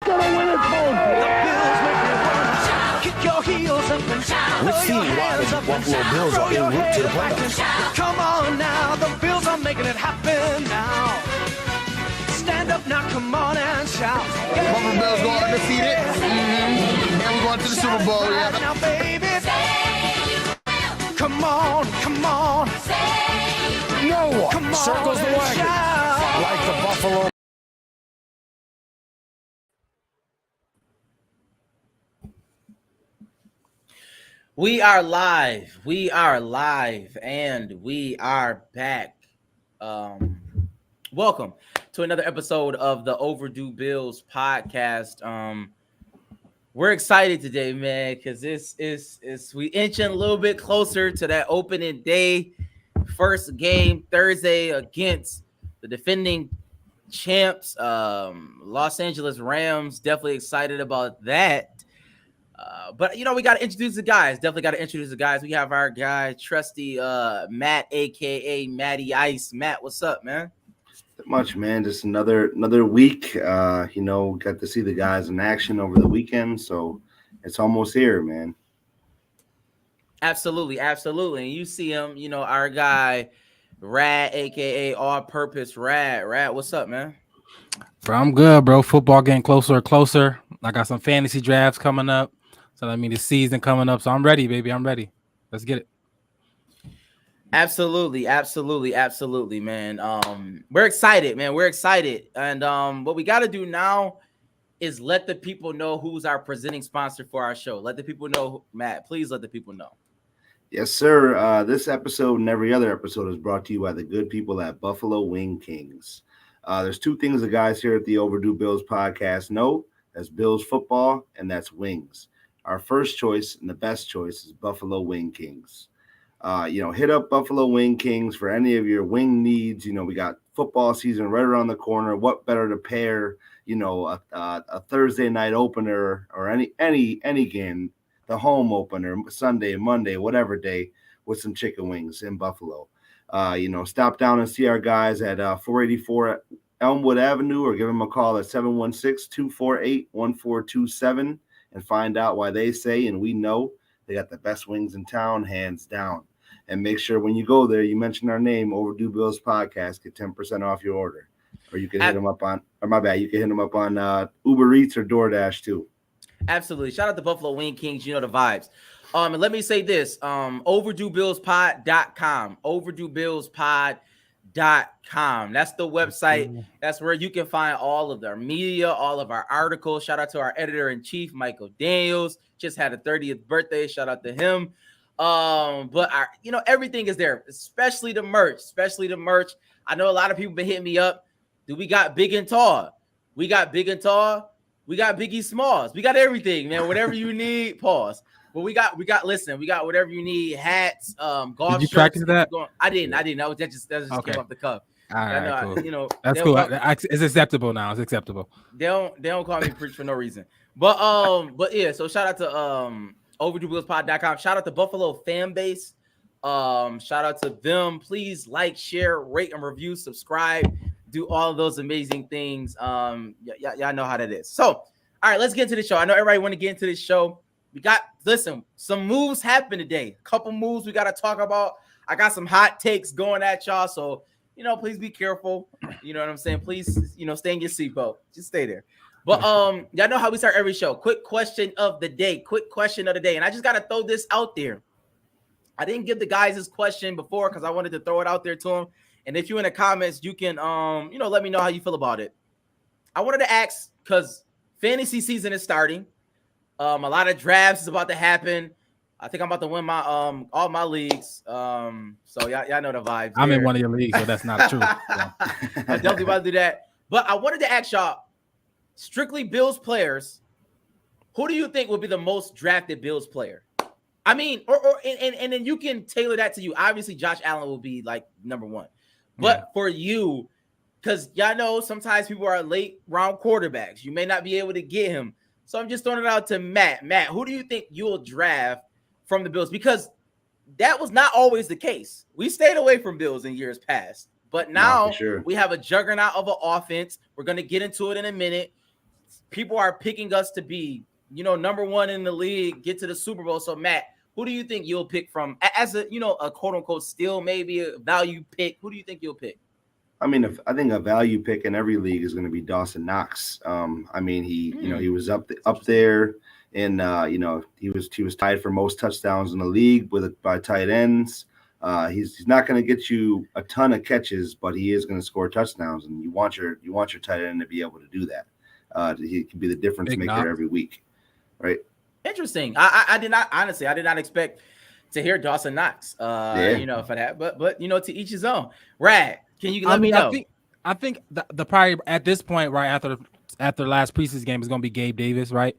gonna win it Kick your heels up and shout. We've seen why the Buffalo Bills are en route to the playoffs. Come on now, the Bills are making it happen now. Stand up now, come on and shout. Buffalo Bills go undefeated. And we're going to the Super Bowl. Yeah. Now, baby. Come on, come on. No one Come on circles the and wagon shout. like the Buffalo. We are live. We are live, and we are back. Welcome to another episode of the Overdue Bills podcast. We're excited today, man, because this is we inching a little bit closer to that opening day, first game Thursday against the defending champs, Los Angeles Rams. Definitely excited about that. But we got to introduce the guys. Definitely got to introduce the guys. We have our guy, trusty Matt, aka Matty Ice. Matt, what's up, man? Not much, man. Just another week. Got to see the guys in action over the weekend, so it's almost here, man. Absolutely. And you see him, our guy, Rad, aka All Purpose Rad. Rad, what's up, man? Bro, I'm good, bro. Football getting closer and closer. I got some fantasy drafts coming up. So the season coming up. So I'm ready, baby. I'm ready. Let's get it. Absolutely, man. We're excited, man. We're excited. And what we got to do now is let the people know who's our presenting sponsor for our show. Let the people know, Matt. Please let the people know. Yes, sir. This episode and every other episode is brought to you by the good people at Buffalo Wing Kings. There's two things the guys here at the Overdue Bills podcast know. That's Bills football, and that's wings. Our first choice and the best choice is Buffalo Wing Kings. Hit up Buffalo Wing Kings for any of your wing needs. We got football season right around the corner. What better to pair, a Thursday night opener or any game, the home opener, Sunday, Monday, whatever day, with some chicken wings in Buffalo. Stop down and see our guys at 484 Elmwood Avenue or give them a call at 716-248-1427 and find out why they say, and we know, they got the best wings in town, hands down. And make sure when you go there, you mention our name, Overdue Bills Podcast, get 10% off your order. Or you can hit them up on, you can hit them up on Uber Eats or DoorDash too. Absolutely. Shout out to Buffalo Wing Kings. You know the vibes. And let me say this, overduebillspod.com, overduebillspod.com. That's the website. That's where you can find all of our media, all of our articles. Shout out to our editor-in-chief, Michael Daniels. Just had a 30th birthday. Shout out to him. But everything is there, especially the merch. I know a lot of people been hitting me up. Do we got big and tall? We got big and tall. We got Biggie Smalls. We got everything, man. Whatever you need, pause. But we got whatever you need, hats, golf shirts. Did you practice that? I didn't. That just okay. Came off the cuff. All right, cool. That's cool. It's acceptable now. It's acceptable. They don't call me preach for no reason. But yeah, so shout out to overduebillspod.com. Shout out to Buffalo fan base. Shout out to them. Please like, share, rate, and review, subscribe, do all of those amazing things. Y'all know how that is. So, all right, let's get into the show. I know everybody want to get into this show. Some moves happened today. A couple moves we got to talk about. I got some hot takes going at y'all. So, please be careful. You know what I'm saying? Please, stay in your seatbelt. Just stay there. But y'all know how we start every show. Quick question of the day. And I just got to throw this out there. I didn't give the guys this question before because I wanted to throw it out there to them. And if you're in the comments, you can, let me know how you feel about it. I wanted to ask because fantasy season is starting. A lot of drafts is about to happen. I think I'm about to win my all my leagues. So y'all know the vibes. I'm in one of your leagues, so that's not true. I'm definitely about to do that. But I wanted to ask y'all, strictly Bills players, who do you think will be the most drafted Bills player? I mean, and then you can tailor that to you. Obviously, Josh Allen will be like number one. But for you, because y'all know sometimes people are late round quarterbacks. You may not be able to get him. So I'm just throwing it out to Matt. Matt, who do you think you'll draft from the Bills? Because that was not always the case. We stayed away from Bills in years past. But now we have a juggernaut of an offense. We're going to get into it in a minute. people are picking us to be, number one in the league, get to the Super Bowl. So Matt, who do you think you'll pick from as a, a quote unquote steal, maybe a value pick? Who do you think you'll pick? I mean, I think a value pick in every league is going to be Dawson Knox. I mean, he was up there, and he was tied for most touchdowns in the league by tight ends. He's not going to get you a ton of catches, but he is going to score touchdowns, and you want your tight end to be able to do that. He can be the difference maker every week, right? Interesting. I did not expect to hear Dawson Knox. For that, but to each his own. Rad, can you let me know? I think the probably at this point, right after last preseason game is going to be Gabe Davis, right?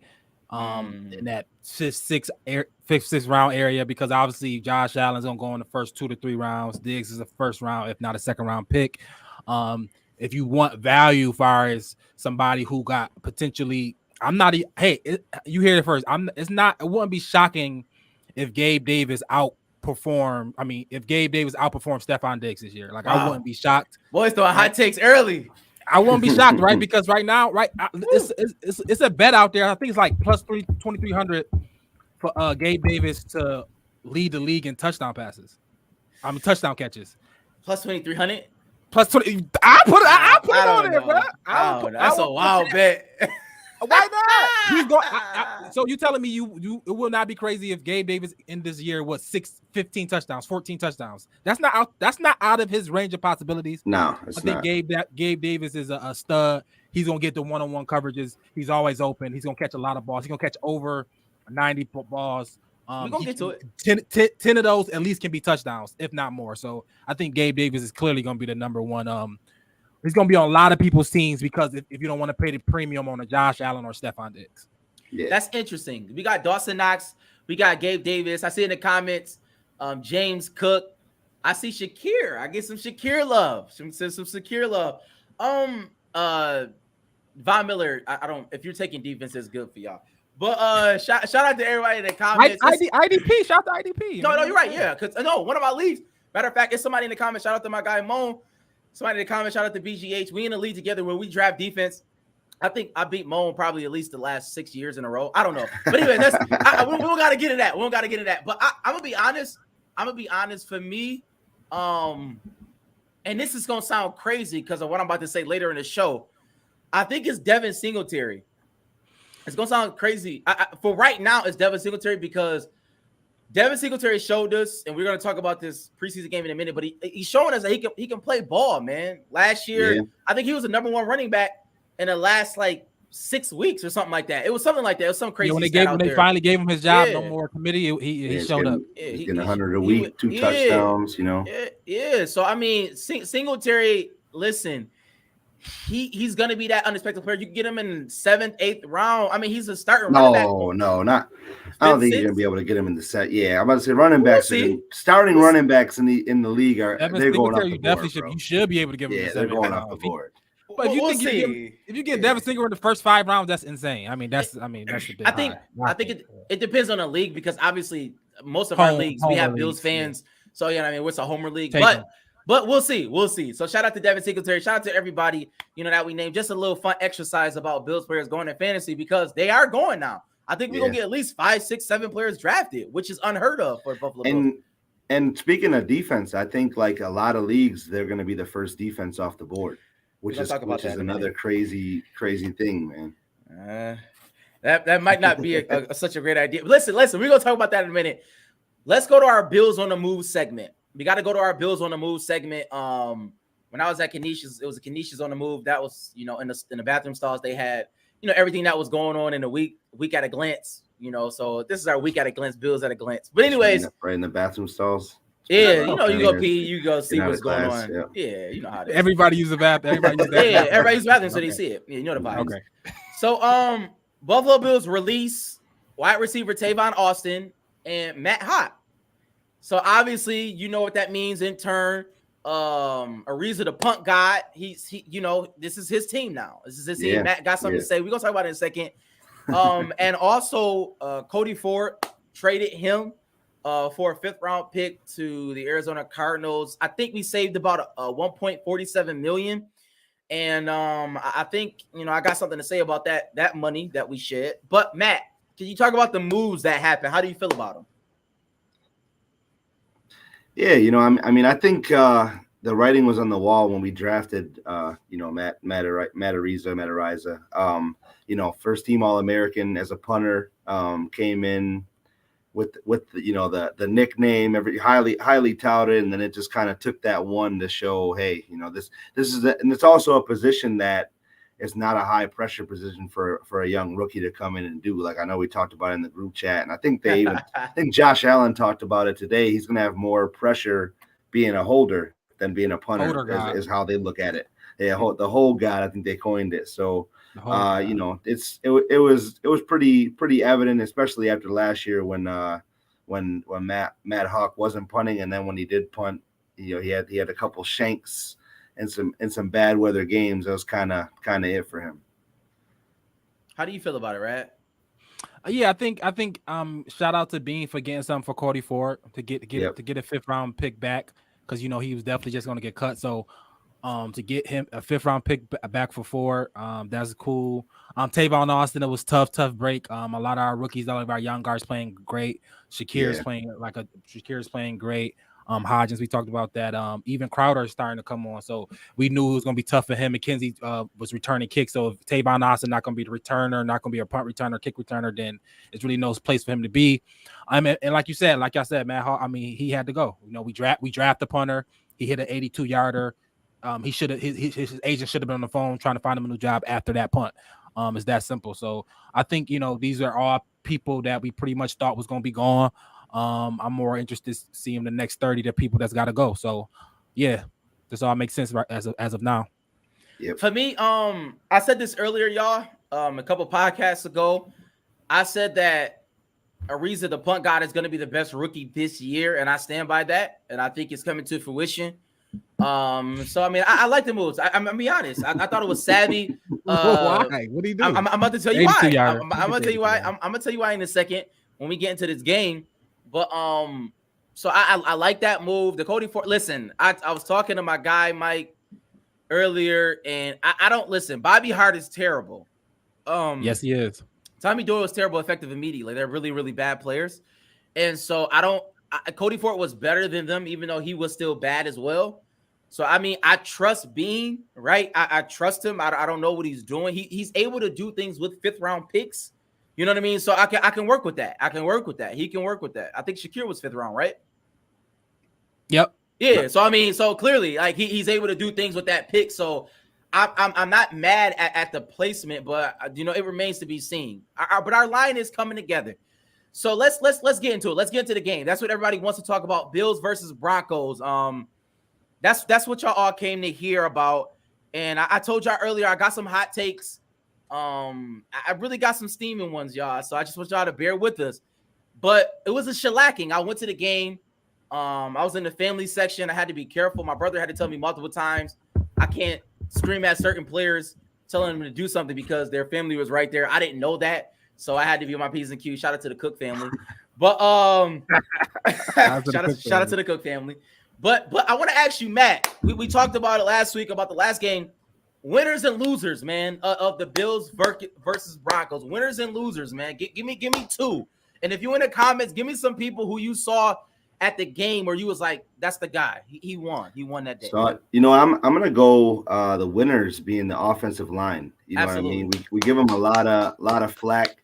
In that fifth, sixth round area, because obviously Josh Allen's gonna go in the first 2 to 3 rounds. Diggs is a first round, if not a second round pick. If you want value, far as somebody who got potentially, you hear it first. It wouldn't be shocking if Gabe Davis outperformed Stephon Diggs this year. Like, I wouldn't be shocked. Boys throwing hot takes early. I won't be shocked, right? Because right now, it's a bet out there. I think it's like plus 2,300 for Gabe Davis to lead the league in touchdown passes. Touchdown catches. Plus 2,300. Plus 20. I put it on there, bro. That's a wild bet. Why not? He's going. So you telling me you it will not be crazy if Gabe Davis in this year was 15 touchdowns, 14 touchdowns. That's not out of his range of possibilities. No, I think Gabe Davis is a stud. He's gonna get the one-on-one coverages. He's always open. He's gonna catch a lot of balls. He's gonna catch over 90 balls. We're gonna get to it. 10 of those at least can be touchdowns, if not more. So I think Gabe Davis is clearly gonna be the number one. He's going to be on a lot of people's teams because if you don't want to pay the premium on a Josh Allen or Stephon Diggs. Yeah. That's interesting. We got Dawson Knox. We got Gabe Davis. I see in the comments, James Cook. I see Shakir. I get some Shakir love. Some Shakir love. Von Miller, I don't, if you're taking defense, it's good for y'all. But shout out to everybody in the comments. IDP. Shout out to IDP. No, you're right. Yeah. Because one of my leagues, matter of fact, it's somebody in the comments. Shout out to my guy, Moan. Somebody in the comments, shout out to BGH. We in the league together where we draft defense. I think I beat Moan probably at least the last 6 years in a row. I don't know. But anyway, we don't got to get into that. We don't got to get into that. But I'm going to be honest. For me, and this is going to sound crazy because of what I'm about to say later in the show. I think it's Devin Singletary. It's going to sound crazy. For right now, it's Devin Singletary because Devin Singletary showed us, and we're going to talk about this preseason game in a minute, but he's showing us that he can play ball, man. Last year, I think he was the number one running back in the last 6 weeks or something like that. It was something like that. It was some crazy. When they finally gave him his job, no more committee. He showed up. He's getting 100 a week, 2 touchdowns. Yeah. So I mean, Singletary. Listen, he's going to be that unexpected player. You can get him in 7th, 8th round. I mean, he's a starting running back. No, not. I don't think you're gonna be able to get him in the set. Yeah, I'm about to say running backs. Starting running backs in the league they're going up the board. You should be able to give him. Yeah, they're going up the board. But if you get Devin Singletary in the first 5 rounds, that's insane. I mean, that's a bit I think it depends on the league because obviously most of our leagues we have Bills fans. Yeah. So it's a homer league, but we'll see. So shout out to Devin Singletary. Shout out to everybody that we named. Just a little fun exercise about Bills players going in fantasy because they are going now. I think we're gonna get at least 5, 6, 7 players drafted, which is unheard of for Buffalo Bills. And speaking of defense, I think a lot of leagues they're gonna be the first defense off the board, which is another crazy thing, man. That might not be such a great idea. But listen, we're gonna talk about that in a minute. Let's go to our Bills on the Move segment. We got to go to our Bills on the Move segment. When I was at Canisius, it was a Canisius on the Move. That was in the bathroom stalls they had. Everything that was going on in the week at a glance, so this is our week at a glance, Bills at a glance. But anyways, right in the bathroom stalls. Yeah, you go pee, you go see what's going on. Yeah, you know how it is. Everybody use the bathroom. Everybody use the bathroom so they see it. Yeah, you know the vibes. Okay. So, Buffalo Bills release wide receiver Tavon Austin and Matt Hott. So obviously, you know what that means in turn. Ariza the punt guy, this is his team now. This is his team. Matt got something to say. We're gonna talk about it in a second. And also Cody Ford traded him for a 5th round pick to the Arizona Cardinals. I think we saved about $1.47 million. And I think, I got something to say about that money that we shed. But Matt, can you talk about the moves that happened? How do you feel about them? Yeah, I mean, I think the writing was on the wall when we drafted, Matt Ariza. First team All-American as a punter, came in with the nickname, highly touted, and then it just kind of took that one to show, hey, this is and it's also a position that is not a high pressure position for a young rookie to come in and do. Like, I know we talked about it in the group chat, and I think I think Josh Allen talked about it today. He's going to have more pressure being a holder than being a punter, is how they look at it. Yeah, the whole god, I think they coined it. So, it was pretty evident, especially after last year when Matt Hawk wasn't punting, and then when he did punt, he had a couple shanks and some bad weather games. That was kind of it for him. How do you feel about it, Rad? Yeah, I think shout out to Bean for getting something for Cody Ford to get a 5th round pick back, because he was definitely just going to get cut. So to get him a 5th round pick back for Ford, that's cool. Tavon Austin, it was tough break. A lot of our rookies, a lot of our young guards playing great. Shakir's playing great. Hodgins, we talked about that. Even Crowder is starting to come on, so we knew it was going to be tough for him. McKenzie was returning kicks, so if Tavon Austin not going to be the returner, not going to be a punt returner, kick returner, then it's really no place for him to be. And like I said, Matt Hall, he had to go. We draft the punter. He hit an 82-yarder. His agent should have been on the phone trying to find him a new job after that punt. It's that simple. So I think these are all people that we pretty much thought was going to be gone. I'm more interested to see the next 30 the people that's got to go. So yeah, this all makes sense right as of now. Yep. For me, I said this earlier, y'all, a couple podcasts ago. I said that Ariza, the punt god, is going to be the best rookie this year, and I stand by that, and I think it's coming to fruition. So I mean, I like the moves. I'm gonna be honest. I thought it was savvy. Why? What do you do? I'm about to tell you why. I'm gonna tell you why. I'm gonna tell you why in a second when we get into this game. But so I like that move. The Cody Ford. Listen, I was talking to my guy Mike earlier, and I don't listen. Bobby Hart is terrible. Yes, he is. Tommy Doyle was terrible, effective immediately. They're really, really bad players, and so Cody Ford was better than them, even though he was still bad as well. So I mean, I trust Bean, right? I trust him. I don't know what he's doing. He's able to do things with 5th round picks. You know what I mean? So I can work with that. He can work with that. I think Shakir was 5th round, right? Yep. Yeah. So I mean, so clearly, like he's able to do things with that pick. So I'm not mad at the placement, but it remains to be seen. But our line is coming together. So let's get into it. Let's get into the game. That's what everybody wants to talk about. Bills versus Broncos. That's what y'all all came to hear about. And I told y'all earlier, I got some hot takes. I really got some steaming ones, y'all. So I just want y'all to bear with us. But it was a shellacking. I went to the game. I was in the family section. I had to be careful. My brother had to tell me multiple times I can't scream at certain players, telling them to do something because their family was right there. I didn't know that, so I had to be on my P's and Q's. Shout out to the Cook family. But shout out to the Cook family. But I want to ask you, Matt. We talked about it last week about the last game. Winners and losers, man, of the Bills versus Broncos. Winners and losers, man. Give me 2. And if you're in the comments, give me some people who you saw at the game where you was like, that's the guy. He won. He won that day. So I'm gonna go the winners being the offensive line. You know Absolutely. What I mean? We give them a lot of flack.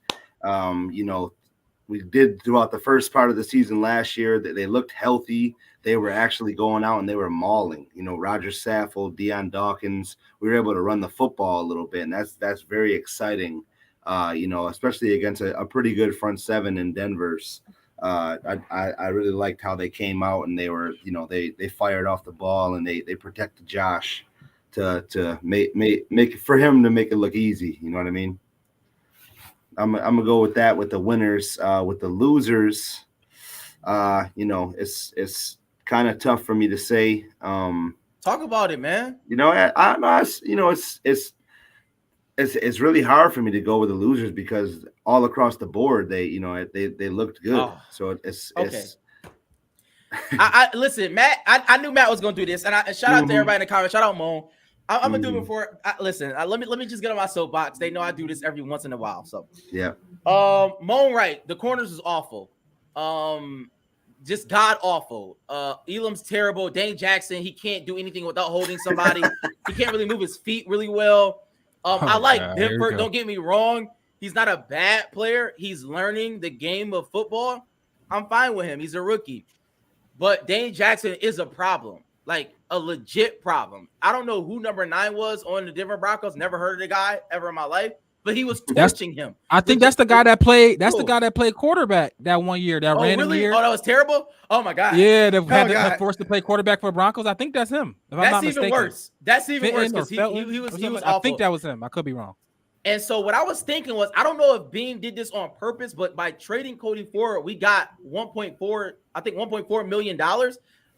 We did throughout the first part of the season last year that they looked healthy. They were actually going out and they were mauling. Roger Saffold, Deion Dawkins. We were able to run the football a little bit, and that's very exciting. Especially against a pretty good front seven in Denver's. I really liked how they came out and they were, they fired off the ball and they protected Josh to make for him to make it look easy. You know what I mean? I'm gonna go with that with the winners. With the losers, it's kind of tough for me to say. Talk about it, man. It's really hard for me to go with the losers because all across the board they looked good. Oh, so it's okay. I listen, Matt. I knew Matt was gonna do this, and shout out to everybody in the comments. Shout out Mo. I'm gonna do it before. Listen, let me just get on my soapbox. They know I do this every once in a while. So yeah. Moan Wright, the corners is awful. Just god awful. Elam's terrible. Dane Jackson, he can't do anything without holding somebody. He can't really move his feet really well. I like Benford. Don't get me wrong. He's not a bad player. He's learning the game of football. I'm fine with him. He's a rookie. But Dane Jackson is a problem. Like a legit problem. I don't know who number 9 was on the Denver Broncos. Never heard of the guy ever in my life, but he was torching him. I think that's the guy that played. That's the guy that played quarterback that one year. That random really? year. Oh, that was terrible. Oh my god. Yeah, they had forced to play quarterback for the Broncos. I think that's him. If I'm not even mistaken. worse. That's even worse because he was awful. I think that was him. I could be wrong. And so what I was thinking was, I don't know if Beam did this on purpose, but by trading Cody Ford, we got $1.4 million.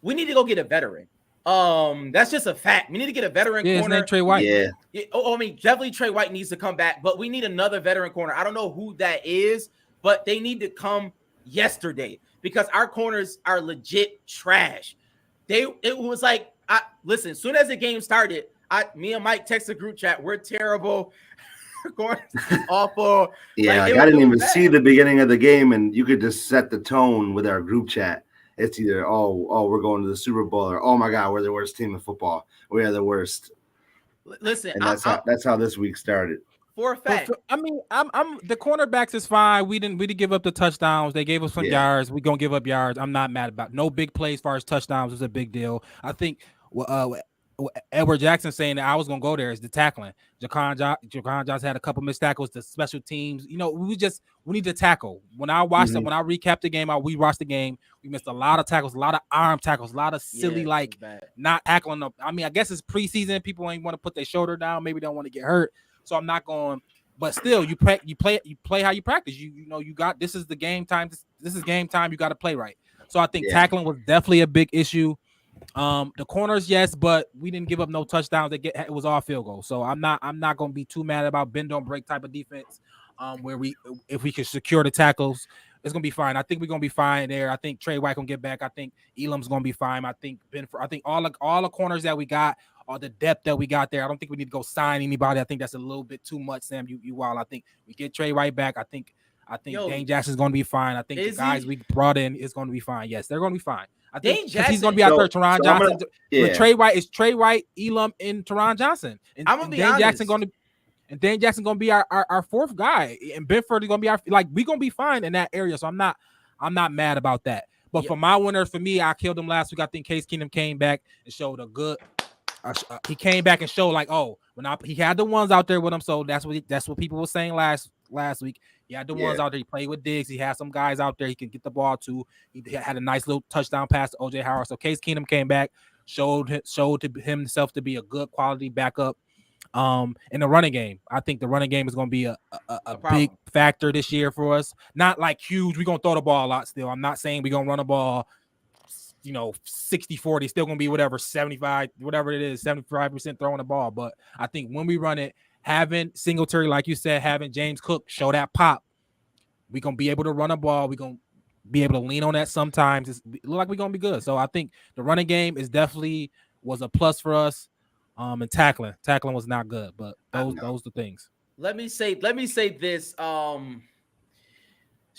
We need to go get a veteran. That's just a fact. We need to get a veteran corner. His name Trey White. Yeah. I mean, definitely Trey White needs to come back, but we need another veteran corner. I don't know who that is, but they need to come yesterday because our corners are legit trash. It was like, listen, as soon as the game started, me and Mike texted the group chat. We're terrible. Corners awful. Yeah, like, I didn't even see the beginning of the game, and you could just set the tone with our group chat. It's either we're going to the Super Bowl, or oh my god, we're the worst team in football. We are the worst. Listen, and that's how this week started. For a fact, I mean, I'm the cornerbacks is fine. We didn't give up the touchdowns. They gave us some yards. We're gonna give up yards. I'm not mad about no big plays as far as touchdowns was a big deal. I think Edward Jackson saying that I was gonna go there is the tackling. Jaquan Johnson had a couple missed tackles. The special teams, we need to tackle. When I watched when I recapped the game, we watched the game. We missed a lot of tackles, a lot of arm tackles, a lot of silly not tackling them. I mean, I guess it's preseason. People ain't want to put their shoulder down. Maybe don't want to get hurt. So I'm not going. But still, you play how you practice. You got this is the game time. This is game time. You got to play right. So I think tackling was definitely a big issue. The corners, yes, but we didn't give up no touchdowns. It was all field goals. So I'm not going to be too mad about bend don't break type of defense. Where if we can secure the tackles, it's gonna be fine. I think we're gonna be fine there. I think Trey White gonna get back. I think Elam's gonna be fine. I think all the corners that we got, or the depth that we got there. I don't think we need to go sign anybody. I think that's a little bit too much, Sam. You wild. I think we get Trey White back. I think Dane Jackson's gonna be fine. I think the guys we brought in is gonna be fine. Yes, they're gonna be fine. I think he's going to be out there. Teron Johnson, Trey White, Elam, and Teron Johnson. And I'm gonna be Dane honest. Dane Jackson going to be our fourth guy, and Benford is going to be we going to be fine in that area. So I'm not mad about that. But for my winner, for me, I killed him last week. I think Case Keenum came back and showed a good. He came back and showed he had the ones out there with him. So that's what people were saying last week. He had the ones out there. He played with Diggs. He had some guys out there he can get the ball to. He had a nice little touchdown pass to O.J. Howard. So Case Keenum came back, showed himself to be a good quality backup. In the running game, I think the running game is going to be a big factor this year for us. Not like huge. We're going to throw the ball a lot still. I'm not saying we're going to run the ball 60-40, still going to be whatever, 75, whatever it is, 75% throwing the ball. But I think when we run it, having Singletary, like you said, having James Cook show that pop, we're going to be able to run a ball. We're going to be able to lean on that sometimes. It look like we're going to be good. So I think the running game was a plus for us. And tackling was not good, but those the things. Let me say this. Shout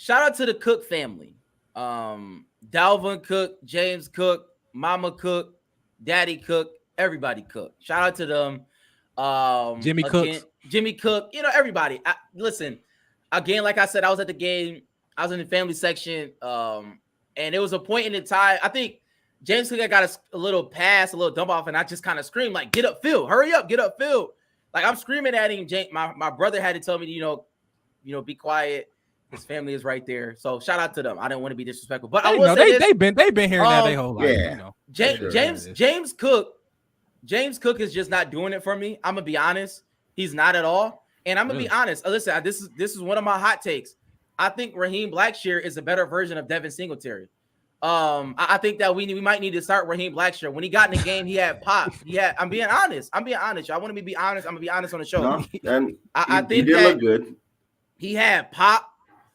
out to the Cook family. Dalvin Cook, James Cook, Mama Cook, Daddy Cook, everybody Cook. Shout out to them. Jimmy Cook, everybody. Listen, again, like I said, I was at the game. I was in the family section, and it was a point in the time. I think James Cook got a little pass, a little dump off, and I just kind of screamed like, "Get up, Phil! Hurry up, get up, Phil!" Like I'm screaming at him. My brother had to tell me to, be quiet. His family is right there, so shout out to them. I didn't want to be disrespectful, but I will say they've been hearing that their whole life. James Cook is just not doing it for me. I'm gonna be honest. He's not at all, and I'm gonna be honest. Listen, this is one of my hot takes. I think Raheem Blackshear is a better version of Devin Singletary. I think that we might need to start Raheem Blackshear. When he got in the game, he had pop. I'm being honest. I want me to be honest. I'm gonna be honest on the show. No, I think he did look good. He had pop.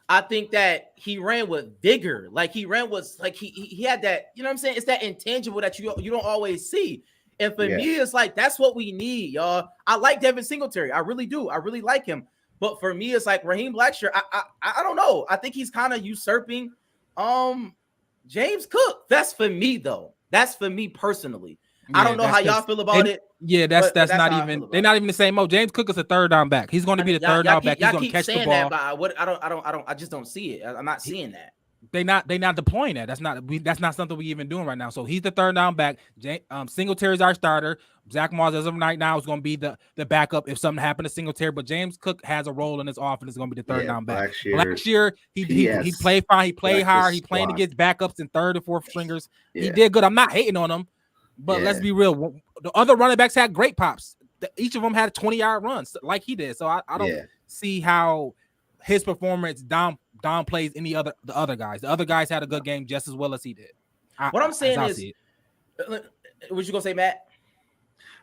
I think that he ran with vigor. Like he ran with he had that, you know what I'm saying? It's that intangible that you don't always see. And for me, it's like that's what we need, y'all. I like Devin Singletary. I really do. I really like him. But for me, it's like Raheem Blackshear. I don't know. I think he's kind of usurping James Cook. That's for me, though. That's for me personally. I don't know how y'all feel about it. Yeah, that's not even. They're not even the same mode. James Cook is a third down back. He's going to be the third down back. He's going to catch the ball. I just don't see it. I'm not seeing that. They not deploying that. That's not something we even doing right now. So he's the third down back. Singletary's our starter. Zach Moss as of right now is going to be the backup if something happened to Singletary. But James Cook has a role in this offense. Is going to be the third down back. Blackshear, he played fine. He played hard. He playing against backups and third and fourth stringers. Yeah. He did good. I'm not hating on him, but let's be real. The other running backs had great pops. Each of them had 20-yard runs like he did. So I don't see how his performance downplays the other guys. The other guys had a good game just as well as he did. What I'm saying is, what you gonna say, Matt?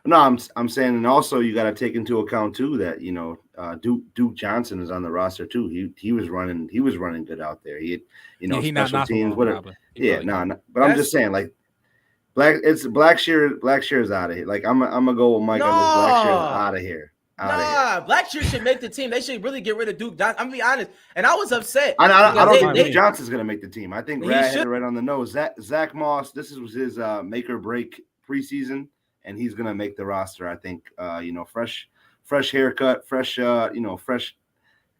No, I'm saying, and also you got to take into account too that Duke Johnson is on the roster too. He was running good out there. He special teams, whatever. But I'm just saying, like, Blackshear is out of here. Like I'm gonna go with Mike on this. Blackshear is out of here. Blackshear should make the team. They should really get rid of Duke Johnson. I'm gonna be honest, and I was upset. I don't think Duke Johnson's gonna make the team. I think Brad had it right on the nose. Zach Moss, this was his make or break preseason, and he's gonna make the roster. I think fresh haircut, fresh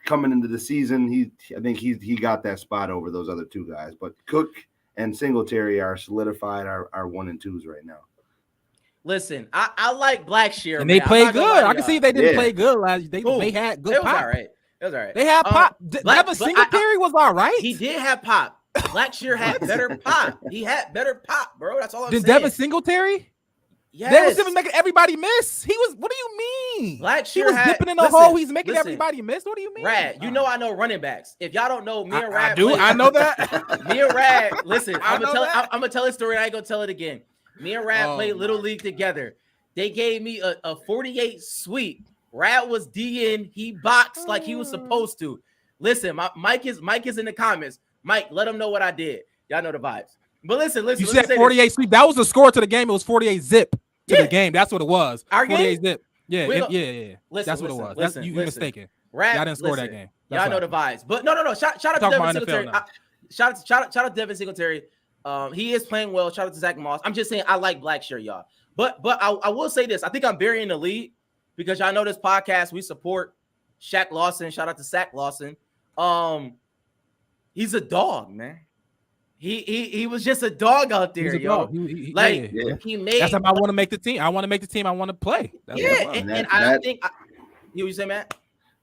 coming into the season. I think he got that spot over those other two guys. But Cook and Singletary are solidified our 1 and 2s right now. Listen, I like Blackshear, and they played good. I can see they didn't play good last. They had good pop. It was all right. They had pop. Devin Singletary was all right. He did have pop. Blackshear had better pop. He had better pop, bro. That's all I'm saying. Devin Singletary? Yes. They was making everybody miss. He was. What do you mean? Blackshear he was dipping in the hole. He's making everybody miss. What do you mean? Rad, I know running backs. If y'all don't know, me and Rad. I do. I know that. Me and Rad. Listen, I'm gonna tell a story. I ain't gonna tell it again. Me and Rad played Little League together. They gave me a 48 sweep. Rad was DN. He boxed like he was supposed to. Listen, Mike is in the comments. Mike, let him know what I did. Y'all know the vibes. But listen. You said 48 sweep. That was the score to the game. It was 48 zip to the game. That's what it was. 48 zip. Yeah. That's what it was. You're mistaken. Rad, y'all didn't score that game. Y'all know the vibes. But no. Shout out to Devin Singletary. Shout out to Devin Singletary. He is playing well. Shout out to Zach Moss. I'm just saying I like Blackshear, y'all. But I will say this. I think I'm burying the lead because y'all know this podcast. We support Shaq Lawson. Shout out to Zach Lawson. He's a dog, man. He was just a dog out there, yo. He made. That's how I want to make the team. I want to make the team. I want to play. That's I think. You say, Matt?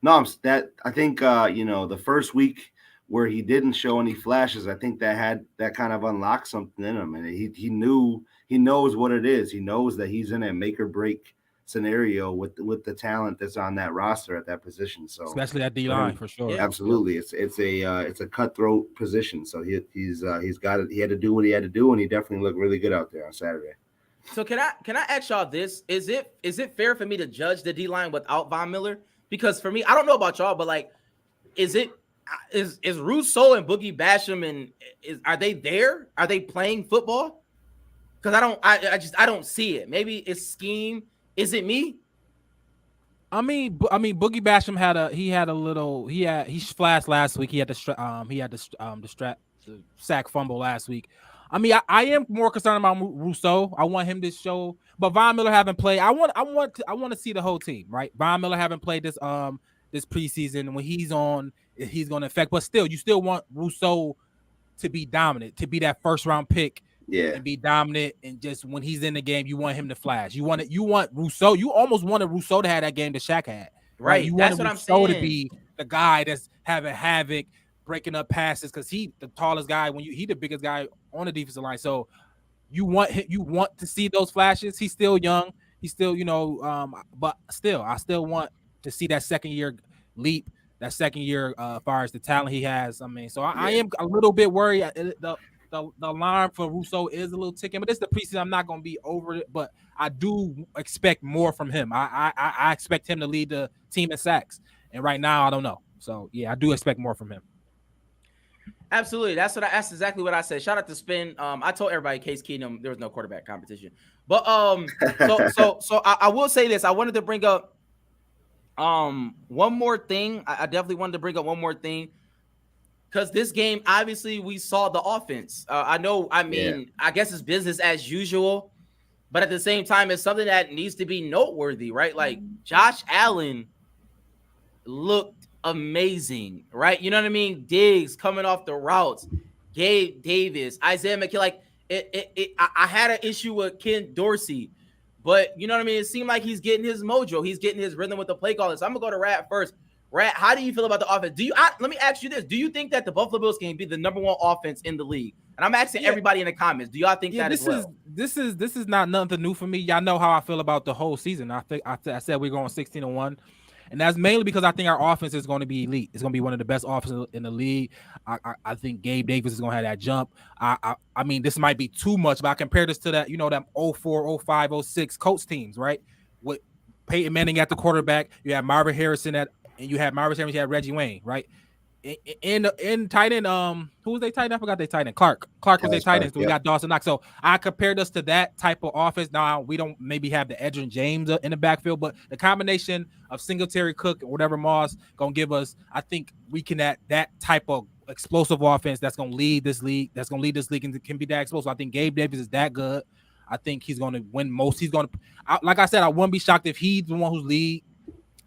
No, I think the first week where he didn't show any flashes, I think that kind of unlocked something in him, and he knows what it is. He knows that he's in a make or break scenario with the talent that's on that roster at that position. So especially at D line for sure. Absolutely, it's a cutthroat position. So he's got it. He had to do what he had to do, and he definitely looked really good out there on Saturday. So can I ask y'all this? Is it fair for me to judge the D line without Von Miller? Because for me, I don't know about y'all, but like, is Rousseau and Boogie Basham and are they there? Are they playing football? Because I don't see it. Maybe it's scheme. Is it me? I mean, Boogie Basham he flashed last week. He had the sack fumble last week. I mean, I am more concerned about Rousseau. I want him to show, but Von Miller haven't played. I want to see the whole team, right? Von Miller haven't played this preseason. When he's on, he's going to affect. But still, you still want Rousseau to be dominant, to be that first round pick. Yeah, and be dominant, and just when he's in the game, you want him to flash. You want Rousseau. You almost wanted Rousseau to have that game that Shaq had, right? You wanted Rousseau to be the guy that's having havoc, breaking up passes, because he the tallest guy. He the biggest guy on the defensive line. So you want to see those flashes. He's still young. He's still but still, I still want to see that second year leap. That second year, as far as the talent he has. I mean, so I am a little bit worried. The alarm for Rousseau is a little ticking, but it's the preseason. I'm not going to be over it, but I do expect more from him. I expect him to lead the team in sacks, and right now I don't know. So yeah, I do expect more from him. Absolutely. That's exactly what I said. Shout out to Spin. I told everybody Case Keenum, there was no quarterback competition. But so I will say this. I wanted to bring up one more thing. I definitely wanted to bring up one more thing. Because this game, obviously, we saw the offense. I guess it's business as usual. But at the same time, it's something that needs to be noteworthy, right? Like Josh Allen looked amazing, right? You know what I mean? Diggs coming off the routes, Gabe Davis, Isaiah McKinney. Like I had an issue with Ken Dorsey, but you know what I mean? It seemed like he's getting his mojo. He's getting his rhythm with the play calling. So I'm gonna go to Rat first. Rat, how do you feel about the offense? Let me ask you this. Do you think that the Buffalo Bills can be the number one offense in the league? And I'm asking everybody in the comments. Do y'all think that as well? This is not nothing new for me. Y'all know how I feel about the whole season. I said we're going 16-1. And that's mainly because I think our offense is going to be elite. It's going to be one of the best offenses in the league. I think Gabe Davis is going to have that jump. I mean, this might be too much, but I compare this to that, them 04, 05, 06 Colts teams, right? With Peyton Manning at the quarterback, you have Marvin Harrison you had Reggie Wayne, right? In tight end, who was they tight end? I forgot they tight end. Clark was their tight end. So we got Dawson Knox. So I compared us to that type of offense. Now we don't maybe have the Edgerrin James in the backfield, but the combination of Singletary, Cook, or whatever Moss gonna give us, I think we can at that type of explosive offense that's gonna lead this league. And can be that explosive. I think Gabe Davis is that good. I think he's gonna win most. Like I said, I wouldn't be shocked if he's the one who's lead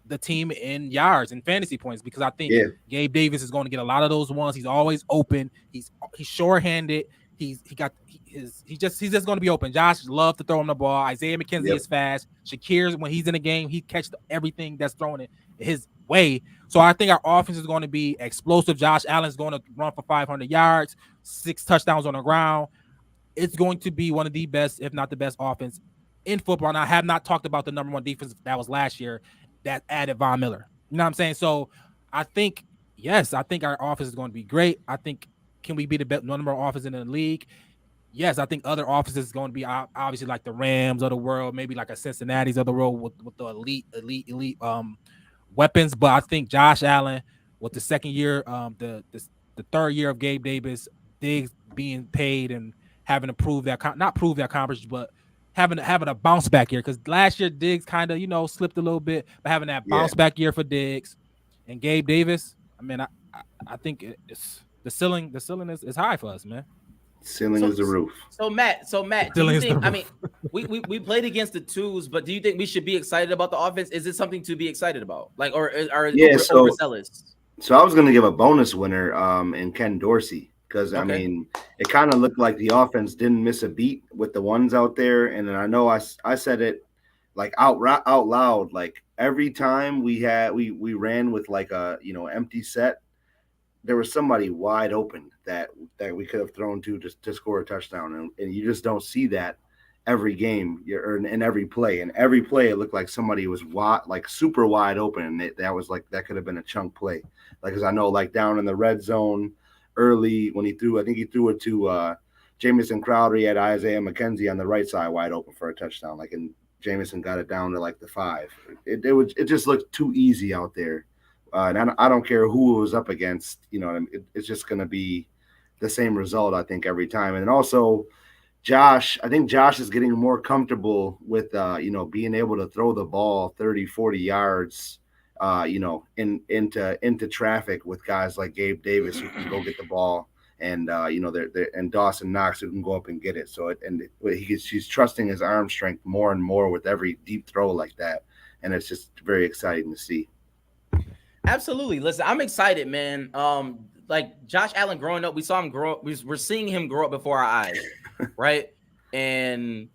the team in yards and fantasy points, because I think Gabe Davis is going to get a lot of those ones. He's always open. He's short-handed. He's just going to be open. Josh loves to throw him the ball. Isaiah McKenzie is fast. Shakir, when he's in the game, he catches everything that's thrown it his way. So I think our offense is going to be explosive. Josh Allen's going to run for 500 yards, 6 touchdowns on the ground. It's going to be one of the best, if not the best, offense in football. And I have not talked about the number one defense that was last year that added Von Miller. You know what I'm saying? So I think our offense is going to be great. I think, can we be the best number one offense in the league? Yes, I think other offenses is going to be obviously like the Rams of the world, maybe like a Cincinnati's of the world with the elite weapons. But I think Josh Allen with the second year, the third year of Gabe Davis, Diggs being paid and having to prove that, not prove that accomplishment, but having a bounce back year, because last year Diggs kind of slipped a little bit, but having that bounce back year for Diggs and Gabe Davis, I mean, I think it's the ceiling is high for us, man. Ceiling is the roof. So Matt, do you think? I mean, we played against the twos, but do you think we should be excited about the offense? Is it something to be excited about? Like, or are overzealous? So I was going to give a bonus winner in Ken Dorsey. Because, I mean, it kind of looked like the offense didn't miss a beat with the ones out there. And then I know I said it like out loud, like every time we ran with like a, empty set, there was somebody wide open that we could have thrown to score a touchdown. And you just don't see that every game or in every play. And every play, it looked like somebody was super wide open. And that could have been a chunk play. Like, as I know, like down in the red zone, early when he threw it to Jamison Crowder. He had Isaiah McKenzie on the right side wide open for a touchdown. and Jamison got it down to like the 5. It just looked too easy out there. And I don't care who it was up against. It's just going to be the same result, I think, every time. And also, I think Josh is getting more comfortable with being able to throw the ball 30, 40 yards. Into traffic with guys like Gabe Davis who can go get the ball, and and Dawson Knox who can go up and get it. So he's trusting his arm strength more and more with every deep throw like that, and it's just very exciting to see. Absolutely. Listen, I'm excited, man. Like Josh Allen growing up, we saw him grow up. We're seeing him grow up before our eyes, right? And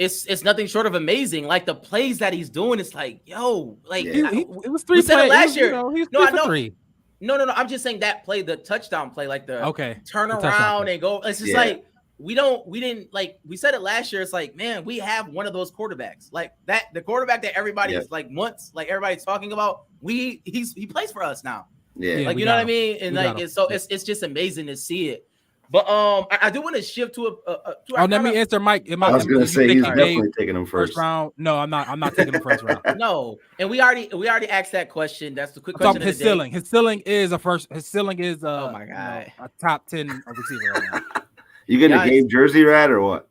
it's nothing short of amazing. Like the plays that he's doing, it's like, yo, like it was 3 we said it last year. He was 3 for 3. No. I'm just saying that play, the touchdown play, like the turn around and go. It's just like we didn't like. We said it last year. It's like, man, we have one of those quarterbacks, like that. The quarterback that everybody is like once, like everybody's talking about. He plays for us now. Yeah, like you know what I mean. And like it's just amazing to see it. But I do want to shift to let me answer Mike. I was gonna say he's definitely taking him first round. No, I'm not taking him first round. No, and we already asked that question. That's the quick question. His ceiling. His ceiling is oh my god, a top 10 receiver right now. You getting a Gabe Jersey rat or what?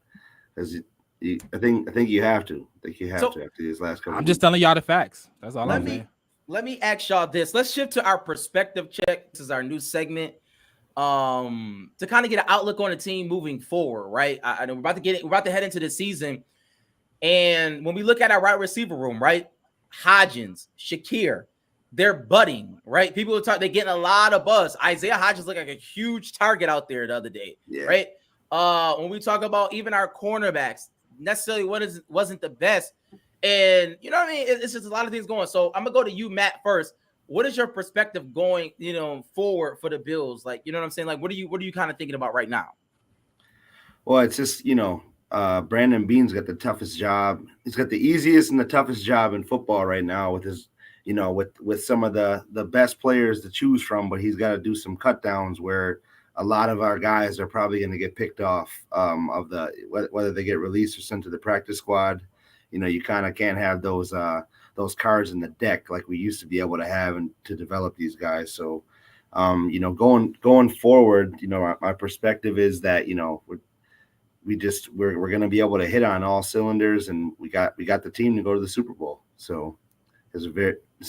Because I think you have to. I think you have to after these last couple. I'm just telling y'all the facts. That's all I'm saying. Let me ask y'all this. Let's shift to our perspective check. This is our new segment. To kind of get an outlook on the team moving forward, right? I know we're about to head into the season, and when we look at our wide receiver room, right? Hodgins, Shakir, they're budding, right? People are talking, they're getting a lot of buzz. Isaiah Hodgins looked like a huge target out there the other day, right? When we talk about even our cornerbacks, necessarily wasn't the best, and you know what I mean? It's just a lot of things going. So I'm gonna go to you, Matt, first. What is your perspective going, forward for the Bills? Like, you know what I'm saying? Like, what are you kind of thinking about right now? Well, it's just, Brandon Beane's got the toughest job. He's got the easiest and the toughest job in football right now with his, with some of the best players to choose from, but he's got to do some cut downs where a lot of our guys are probably going to get picked off whether they get released or sent to the practice squad. You kind of can't have those cards in the deck like we used to be able to have and to develop these guys. So, going forward, my perspective is that, we're going to be able to hit on all cylinders, and we got the team to go to the Super Bowl. So it's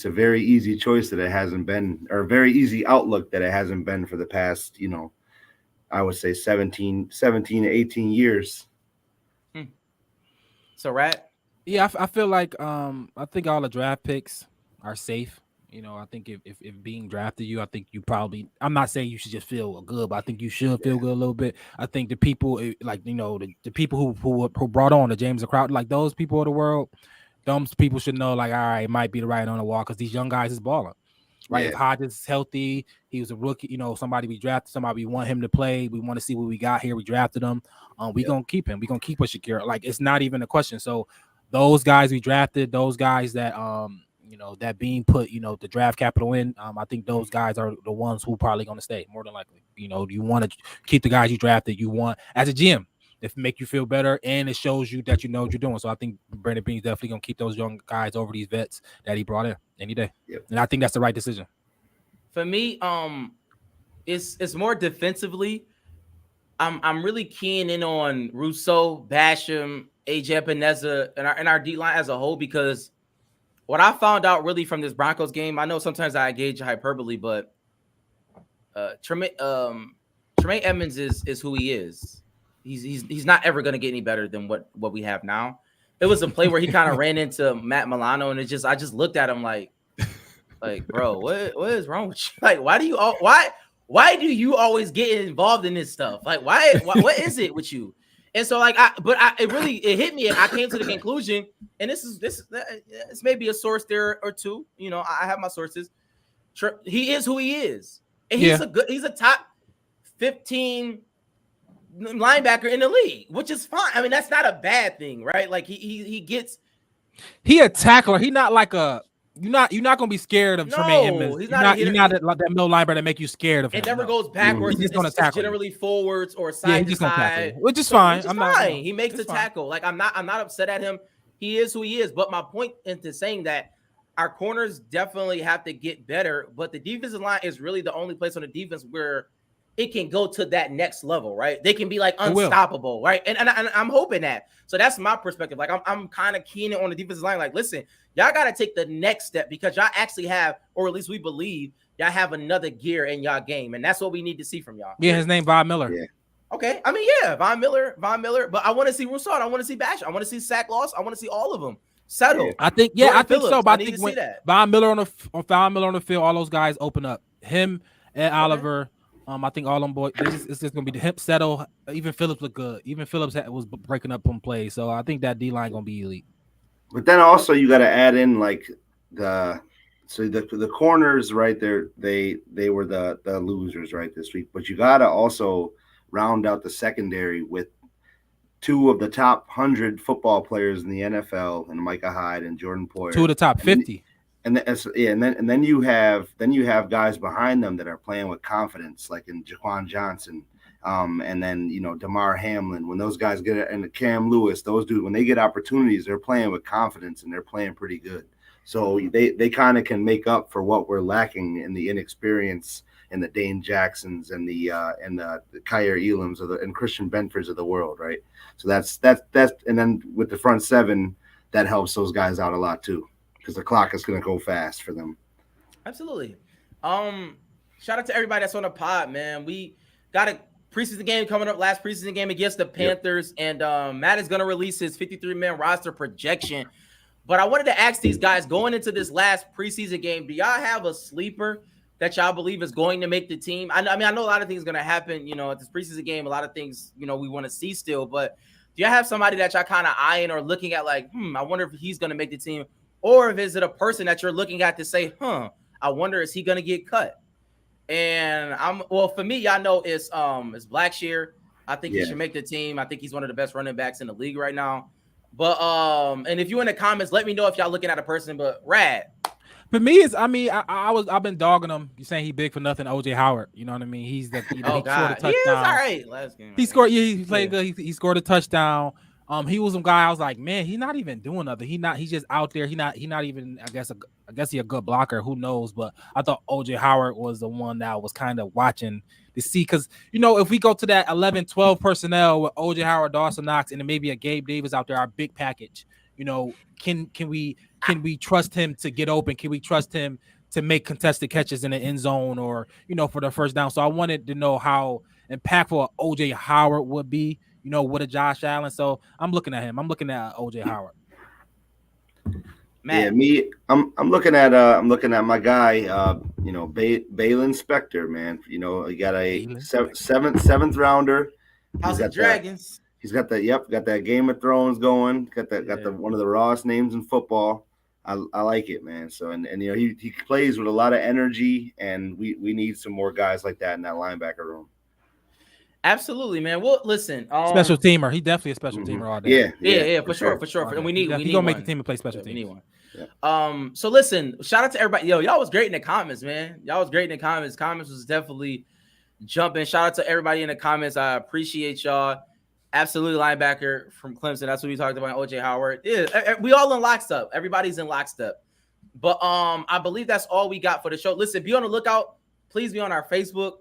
a very easy choice that it hasn't been, or a very easy outlook that it hasn't been for the past, I would say 17 to 18 years. So, Rat? Yeah, I feel like I think all the draft picks are safe. I think if being drafted I think you probably, I'm not saying you should just feel good, but I think you should feel good a little bit. I think the people the people who brought on the James Crowder, like those people of the world, those people should know, like, all right, it might be the right on the wall because these young guys is balling. Right. Yeah. If Hodges is healthy, he was a rookie, somebody we drafted, somebody we want him to play. We want to see what we got here. We drafted him. We're gonna keep him. We're gonna keep with Shakira. Like, it's not even a question. So those guys we drafted, those guys that that being put, the draft capital in, I think those guys are the ones who probably going to stay more than likely. You want to keep the guys you drafted. You want, as a GM, if it make you feel better and it shows you that you know what you're doing. So I think Brandon Beane's definitely going to keep those young guys over these vets that he brought in any day. Yep. And I think that's the right decision. For me, it's more defensively. I'm really keying in on Rousseau, Basham, AJ Epineza, and our D line as a whole, because what I found out really from this Broncos game, I know sometimes I engage hyperbole, but Trey Edmonds is who he is. He's not ever going to get any better than what we have now. It was a play where he kind of ran into Matt Milano, and I just looked at him like, bro, what is wrong with you? Like, why do you always get involved in this stuff? Like, why what is it with you? And so, like, it hit me, and I came to the conclusion, and this may be a source there or two. I have my sources. He is who he is, and he's a top 15 linebacker in the league, which is fine. I mean, that's not a bad thing, right? Like, he a tackler. He not like a. You're not gonna be scared of Trey Edmonds. He's not like that middle linebacker that make you scared of him. It never goes backwards. He's gonna tackle. Generally forwards or side to side, which is fine. He makes the tackle. Like, I'm not upset at him. He is who he is. But my point into saying that our corners definitely have to get better. But the defensive line is really the only place on the defense where it can go to that next level, right? They can be like unstoppable, right? And I'm hoping that. So that's my perspective. Like, I'm kind of keen on the defensive line. Like, listen, y'all got to take the next step, because y'all actually have, or at least we believe, y'all have another gear in y'all game, and that's what we need to see from y'all. Yeah, his name Von Miller. Yeah. Okay, I mean, yeah, Von Miller. But I want to see Rousseau. I want to see Bash. I want to see Sack Loss. I want to see all of them settle. Yeah. I think so. But I think when Von Miller on the field, all those guys open up. Him and Oliver. I think all them boys. It's just gonna be the him settle. Even Phillips looked good. Even Phillips was breaking up on plays. So I think that D line gonna be elite. But then also you got to add in like the corners right there. They were the losers right this week. But you got to also round out the secondary with two of the top 100 football players in the NFL, and Micah Hyde and Jordan Poyer. Two of the top 50. And then you have guys behind them that are playing with confidence, like in Jaquan Johnson And then, DeMar Hamlin, when those guys get it, and Cam Lewis, those dudes, when they get opportunities, they're playing with confidence and they're playing pretty good. So they kind of can make up for what we're lacking in the inexperience and the Dane Jacksons and the Kyer Elams and Christian Benfords of the world, right? So that's and then with the front seven, that helps those guys out a lot too, because the clock is going to go fast for them. Absolutely. Shout out to everybody that's on the pod, man. We got a preseason game coming up, last preseason game against the Panthers, and Matt is going to release his 53-man roster projection. But I wanted to ask these guys, going into this last preseason game, do y'all have a sleeper that y'all believe is going to make the team? I mean, I know a lot of things are going to happen, at this preseason game, a lot of things, we want to see still, but do y'all have somebody that y'all kind of eyeing or looking at like, I wonder if he's going to make the team, or if is it a person that you're looking at to say, I wonder, is he going to get cut? And for me, y'all know it's Blackshear. I think he should make the team. I think he's one of the best running backs in the league right now. But and if you in the comments, let me know if y'all looking at a person. But Rad, for me, I've been dogging him. You saying he big for nothing? OJ Howard, you know what I mean? He's the he scored a touchdown. He was all right last game. He scored. Yeah, he played good. He scored a touchdown. He was some guy. I was like, man, he's not even doing nothing. He's just out there. He not even. I guess he a good blocker. Who knows? But I thought OJ Howard was the one that I was kind of watching to see, because if we go to that 11-12 personnel with OJ Howard, Dawson Knox, and then maybe a Gabe Davis out there, our big package. Can we trust him to get open? Can we trust him to make contested catches in the end zone or for the first down? So I wanted to know how impactful OJ Howard would be. With a Josh Allen. So I'm looking at him. I'm looking at OJ Howard. Matt. Yeah, I'm looking at my guy, Balin Spector, man. He got a seventh rounder. House of Dragons. He's got that Game of Thrones going. Got the one of the rawest names in football. I like it, man. So and he plays with a lot of energy, and we need some more guys like that in that linebacker room. Absolutely, man. Well, listen, special teamer. He definitely a special teamer all day. Yeah, for sure. And we need gonna make the team and play special teams. We need one. Yeah. So listen, shout out to everybody. Y'all was great in the comments, man. Y'all was great in the comments. Comments was definitely jumping. Shout out to everybody in the comments. I appreciate y'all. Absolutely, linebacker from Clemson. That's what we talked about. OJ Howard. Yeah, we all in lockstep. Everybody's in lockstep. But I believe that's all we got for the show. Listen, be on the lookout. Please be on our Facebook,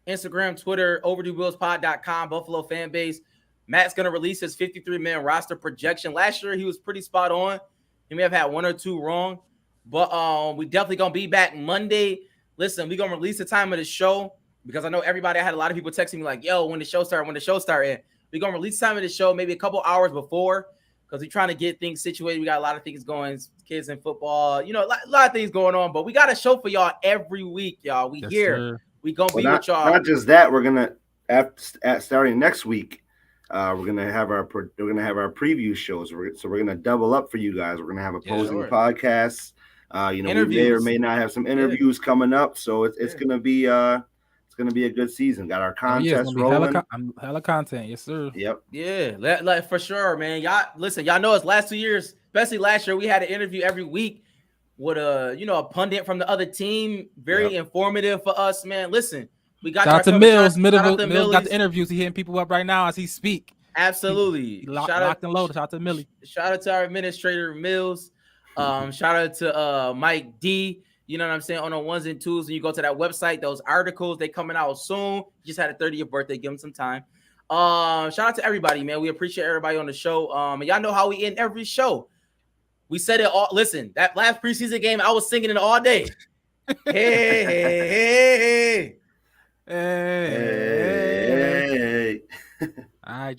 Instagram, Twitter, OverdueBillsPod.com, Buffalo fan base. Matt's going to release his 53-man roster projection. Last year, he was pretty spot on. He may have had one or two wrong, but we definitely going to be back Monday. Listen, we're going to release the time of the show because I know everybody, I had a lot of people texting me like, yo, when the show start. And we're going to release the time of the show maybe a couple hours before because we're trying to get things situated. We got a lot of things going, kids in football, a lot of things going on, but we got a show for y'all every week, y'all. We here. Sir. We gonna be with y'all. Not just that, we're gonna starting next week. We're gonna have our preview shows. So we're gonna double up for you guys. We're gonna have opposing podcasts. We may or may not have some interviews coming up. So it's gonna be a good season. Got our contest rolling. Hella content, yes sir. Yep. Yeah, like for sure, man. Y'all listen. Y'all know it's last 2 years, especially last year. We had an interview every week with a pundit from the other team. Very informative for us, man. Listen, we got shout out to Mills. Mills got the interviews. He hitting people up right now as he speak. Absolutely. He locked and loaded. Shout out to Millie. Shout out to our administrator Mills. Shout out to Mike D. You know what I'm saying? On the ones and twos, and you go to that website, those articles, they coming out soon. Just had a 30th birthday. Give him some time. Shout out to everybody, man. We appreciate everybody on the show. And y'all know how we end every show. We said it all. Listen, that last preseason game, I was singing it all day. Hey. All right,